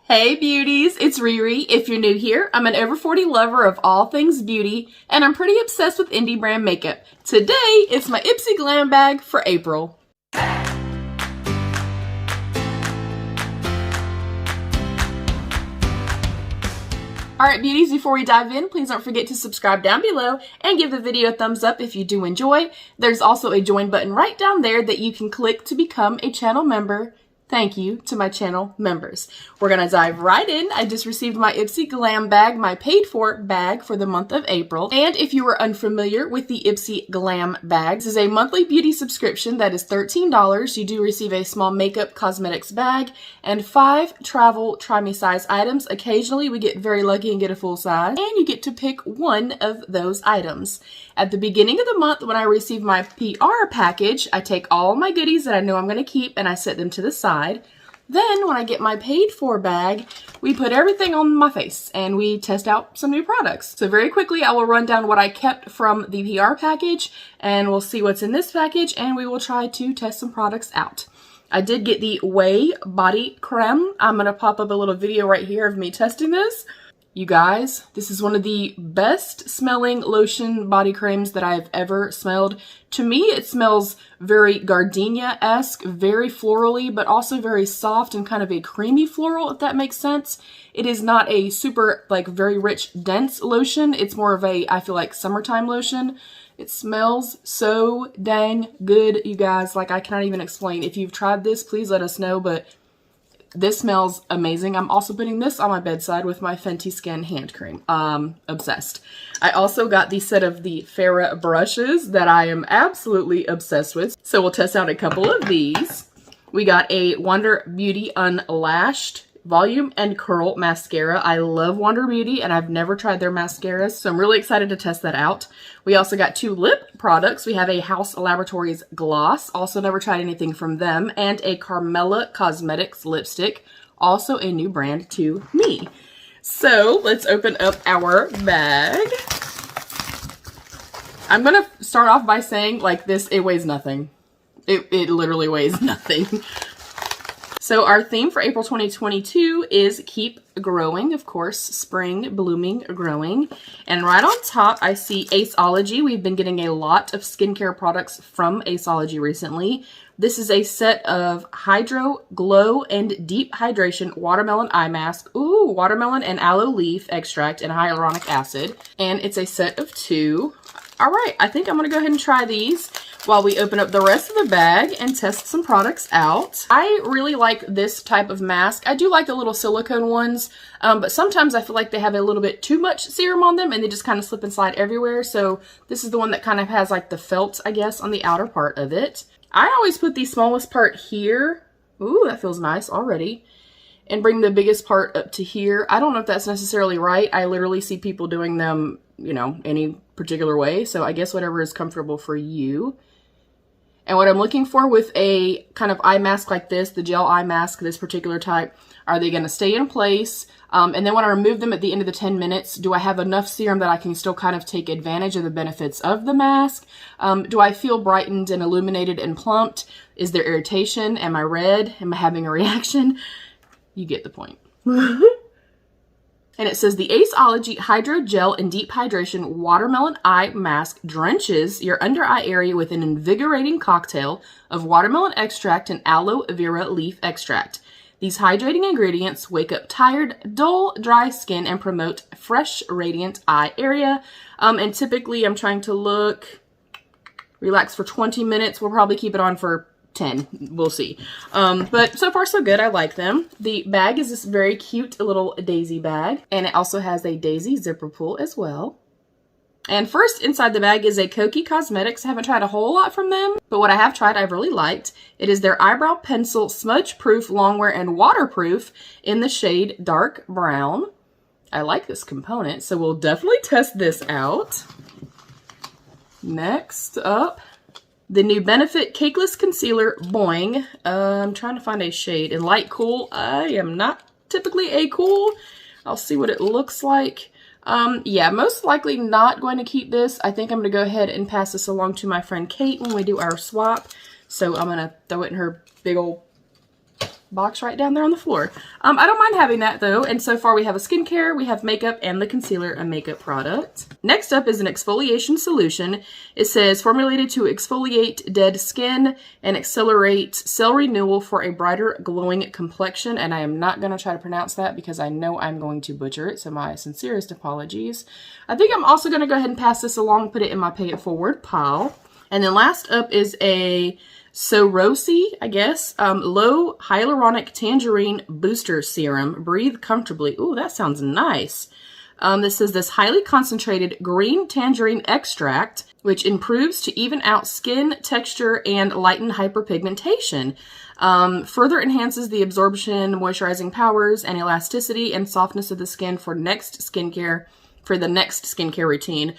Hey beauties, it's Riri. If you're new here, I'm an over 40 lover of all things beauty, and I'm pretty obsessed with indie brand makeup. Today, it's my Ipsy Glam bag for April. Alright beauties, before we dive in, please don't forget to subscribe down below and give the video a thumbs up if you do enjoy. There's also a join button right down there that you can click to become a channel member. Thank you to my channel members. We're going to dive right in. I just received my Ipsy Glam bag, my paid for bag for the month of April. And if you are unfamiliar with the Ipsy Glam bags, this is a monthly beauty subscription that is $13. You do receive a small makeup cosmetics bag and 5 travel try me size items. Occasionally we get very lucky and get a full size, and you get to pick one of those items. At the beginning of the month, when I receive my PR package, I take all my goodies that I know I'm going to keep and I set them to the side. Then when I get my paid for bag, we put everything on my face and we test out some new products. So very quickly, I will run down what I kept from the PR package and we'll see what's in this package and we will try to test some products out. I did get the Way Body Creme. I'm going to pop up a little video right here of me testing this. You guys, this is one of the best smelling lotion body creams that I've ever smelled. To me, it smells very gardenia-esque, very florally, but also very soft and kind of a creamy floral, if that makes sense. It is not a super, like, very rich, dense lotion. It's more of a, I feel like, summertime lotion. It smells so dang good, you guys. Like, I cannot even explain. If you've tried this, please let us know, but this smells amazing. I'm also putting this on my bedside with my Fenty Skin hand cream. Obsessed. I also got the set of the Farrah brushes that I am absolutely obsessed with. So we'll test out a couple of these. We got a Wander Beauty Unlashed Volume and Curl Mascara. I love Wander Beauty and I've never tried their mascaras, so I'm really excited to test that out. We also got 2 lip products. We have a House Laboratories gloss, also never tried anything from them, and a Carmella Cosmetics lipstick, also a new brand to me. So let's open up our bag. I'm gonna start off by saying, like, this, it weighs nothing. It literally weighs nothing. So our theme for April 2022 is Keep Growing, of course, spring, blooming, growing. And right on top, I see Aceology. We've been getting a lot of skincare products from Aceology recently. This is a set of Hydro Glow and Deep Hydration Watermelon Eye Mask. Ooh, watermelon and aloe leaf extract and hyaluronic acid. And it's a set of 2. All right, I think I'm going to go ahead and try these while we open up the rest of the bag and test some products out. I really like this type of mask. I do like the little silicone ones, but sometimes I feel like they have a little bit too much serum on them and they just kind of slip and slide everywhere. So this is the one that kind of has like the felt, I guess, on the outer part of it. I always put the smallest part here. Ooh, that feels nice already. And bring the biggest part up to here. I don't know if that's necessarily right. I literally see people doing them, you know, any particular way. So I guess whatever is comfortable for you. And what I'm looking for with a kind of eye mask like this, the gel eye mask, this particular type, are they going to stay in place? And then when I remove them at the end of the 10 minutes, do I have enough serum that I can still kind of take advantage of the benefits of the mask? Do I feel brightened and illuminated and plumped? Is there irritation? Am I red? Am I having a reaction? You get the point. And it says the Aceology Hydro Gel and Deep Hydration Watermelon Eye Mask drenches your under eye area with an invigorating cocktail of watermelon extract and aloe vera leaf extract. These hydrating ingredients wake up tired, dull, dry skin and promote fresh, radiant eye area. And typically I'm trying to look, relax for 20 minutes. We'll probably keep it on for 10. We'll see. But so far so good. I like them. The bag is this very cute little daisy bag, and it also has a daisy zipper pull as well. And first inside the bag is a Kokie Cosmetics. I haven't tried a whole lot from them, but what I have tried I've really liked. It is their Eyebrow Pencil Smudge Proof Longwear and Waterproof in the shade Dark Brown. I like this component, so we'll definitely test this out. Next up, the new Benefit Cakeless Concealer Boing. I'm trying to find a shade. In Light Cool, I am not typically a cool. I'll see what it looks like. Yeah, most likely not going to keep this. I think I'm going to go ahead and pass this along to my friend Kate when we do our swap. So I'm going to throw it in her big old box right down there on the floor. I don't mind having that though. And so far we have a skincare, we have makeup, and the concealer, a makeup product. Next up is an exfoliation solution. It says formulated to exfoliate dead skin and accelerate cell renewal for a brighter glowing complexion. And I am not going to try to pronounce that because I know I'm going to butcher it. So my sincerest apologies. I think I'm also going to go ahead and pass this along, put it in my pay it forward pile. And then last up is a Sorosi, I guess, low hyaluronic tangerine booster serum. Breathe comfortably. Ooh, that sounds nice. This is this highly concentrated green tangerine extract, which improves to even out skin texture and lighten hyperpigmentation. Further enhances the absorption, moisturizing powers, and elasticity and softness of the skin for the next skincare routine.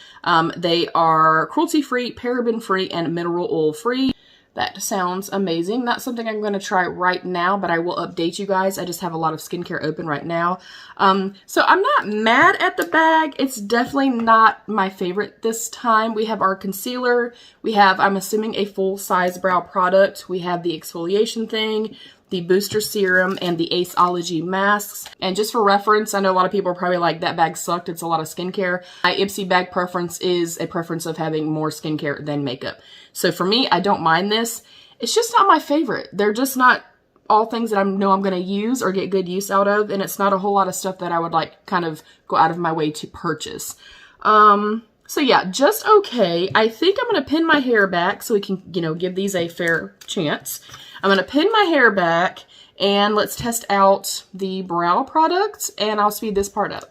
They are cruelty-free, paraben-free, and mineral oil-free. That sounds amazing. Not something I'm going to try right now, but I will update you guys. I just have a lot of skincare open right now. So I'm not mad at the bag. It's definitely not my favorite this time. We have our concealer. We have, I'm assuming, a full-size brow product. We have the exfoliation thing, the booster serum, and the Aceology masks. And just for reference, I know a lot of people are probably like, that bag sucked. It's a lot of skincare. My Ipsy bag preference is a preference of having more skincare than makeup. So for me, I don't mind this. It's just not my favorite. They're just not all things that I know I'm going to use or get good use out of. And it's not a whole lot of stuff that I would like kind of go out of my way to purchase. So yeah, just okay. I think I'm going to pin my hair back so we can, you know, give these a fair chance. I'm going to pin my hair back and let's test out the brow product and I'll speed this part up.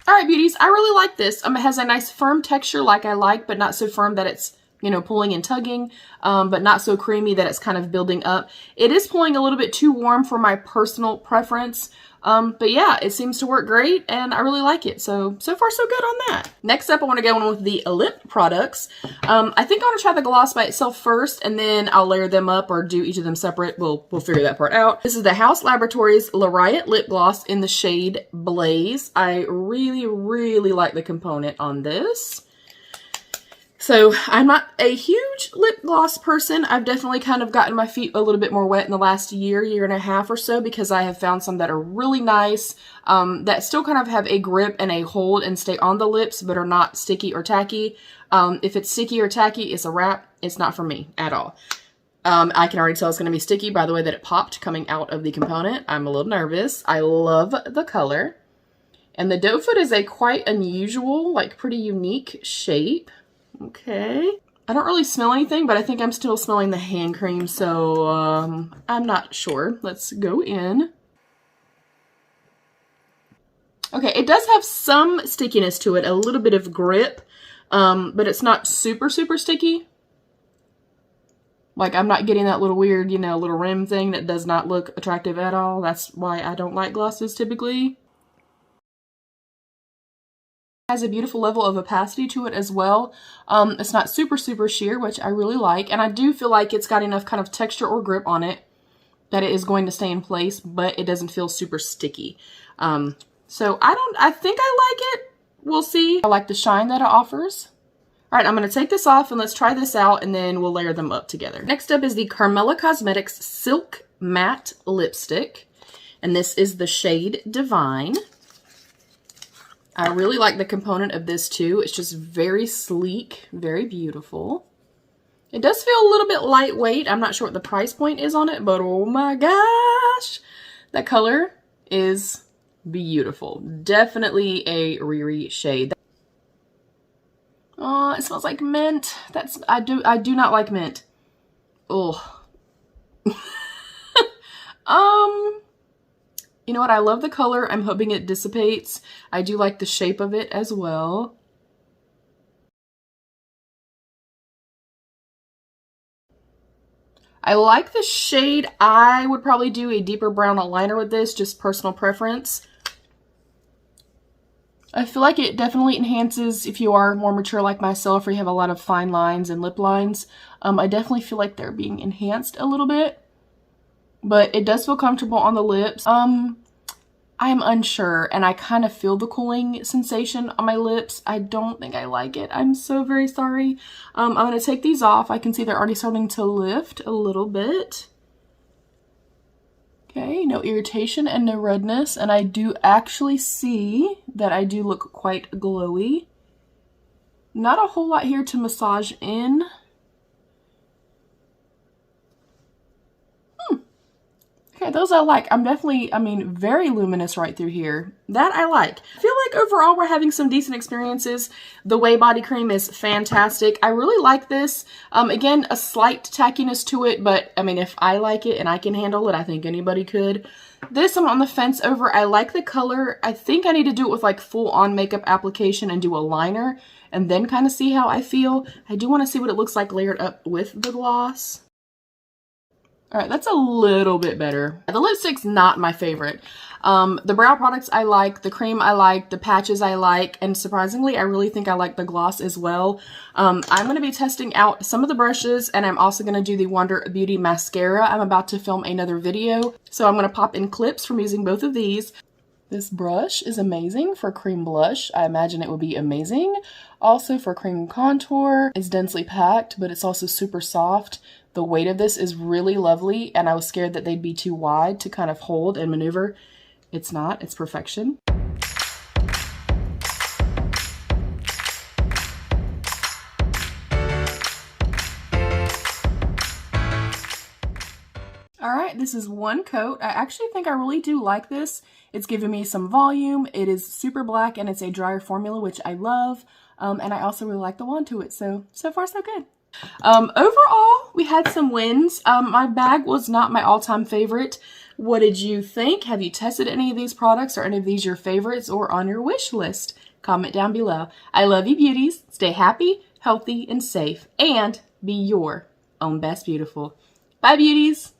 Alright beauties, I really like this. It has a nice firm texture like I like, but not so firm that it's, you know, pulling and tugging, but not so creamy that it's kind of building up. It is pulling a little bit too warm for my personal preference, but yeah, it seems to work great and I really like it. So far so good on that. Next up, I want to go on with the lip products. I think I want to try the gloss by itself first and then I'll layer them up or do each of them separate. We'll figure that part out. This is the House Laboratories Laureate Lip Gloss in the shade Blaze. I really, really like the component on this. So I'm not a huge lip gloss person. I've definitely kind of gotten my feet a little bit more wet in the last year and a half or so because I have found some that are really nice, that still kind of have a grip and a hold and stay on the lips, but are not sticky or tacky. If it's sticky or tacky, it's a wrap. It's not for me at all. I can already tell it's going to be sticky by the way that it popped coming out of the component. I'm a little nervous. I love the color. And the doe foot is a quite unusual, like pretty unique shape. Okay. I don't really smell anything, but I think I'm still smelling the hand cream, so I'm not sure. Let's go in. Okay, it does have some stickiness to it, a little bit of grip, but it's not super, super sticky. Like, I'm not getting that little weird, you know, little rim thing that does not look attractive at all. That's why I don't like glosses typically. Has a beautiful level of opacity to it as well. It's not super, super sheer, which I really like. And I do feel like it's got enough kind of texture or grip on it that it is going to stay in place, but it doesn't feel super sticky. So I think I like it. We'll see. I like the shine that it offers. All right, I'm going to take this off and let's try this out and then we'll layer them up together. Next up is the Carmella Cosmetics Silk Matte Lipstick. And this is the shade Divine. I really like the component of this too. It's just very sleek, very beautiful. It does feel a little bit lightweight. I'm not sure what the price point is on it, but oh my gosh, that color is beautiful. Definitely a Riri shade. Oh, it smells like mint. I do not like mint. Oh. You know what? I love the color. I'm hoping it dissipates. I do like the shape of it as well. I like the shade. I would probably do a deeper brown eyeliner with this, just personal preference. I feel like it definitely enhances if you are more mature like myself or you have a lot of fine lines and lip lines. I definitely feel like they're being enhanced a little bit. But it does feel comfortable on the lips. I am unsure, and I kind of feel the cooling sensation on my lips. I don't think I like it. I'm so very sorry. I'm going to take these off. I can see they're already starting to lift a little bit. Okay, no irritation and no redness, and I do actually see that I do look quite glowy. Not a whole lot here to massage in. Okay, those I like. I'm definitely, very luminous right through here. That I like. I feel like overall we're having some decent experiences. The Way body cream is fantastic. I really like this. Again, a slight tackiness to it, but if I like it and I can handle it, I think anybody could. This I'm on the fence over. I like the color. I think I need to do it with like full on makeup application and do a liner and then kind of see how I feel. I do want to see what it looks like layered up with the gloss. All right, that's a little bit better. The lipstick's not my favorite. The brow products I like, the cream I like, the patches I like, and surprisingly, I really think I like the gloss as well. I'm going to be testing out some of the brushes, and I'm also going to do the Wonder Beauty mascara. I'm about to film another video, so I'm going to pop in clips from using both of these. This brush is amazing for cream blush. I imagine it would be amazing. Also for cream contour. It's densely packed, but it's also super soft. The weight of this is really lovely, and I was scared that they'd be too wide to kind of hold and maneuver. It's not. It's perfection. All right, this is one coat. I actually think I really do like this. It's giving me some volume. It is super black, and it's a drier formula, which I love. And I also really like the wand to it. So far, so good. Overall, we had some wins. My bag was not my all-time favorite. What did you think? Have you tested any of these products? Or any of these your favorites or on your wish list? Comment down below. I love you, beauties. Stay happy, healthy, and safe. And be your own best beautiful. Bye, beauties.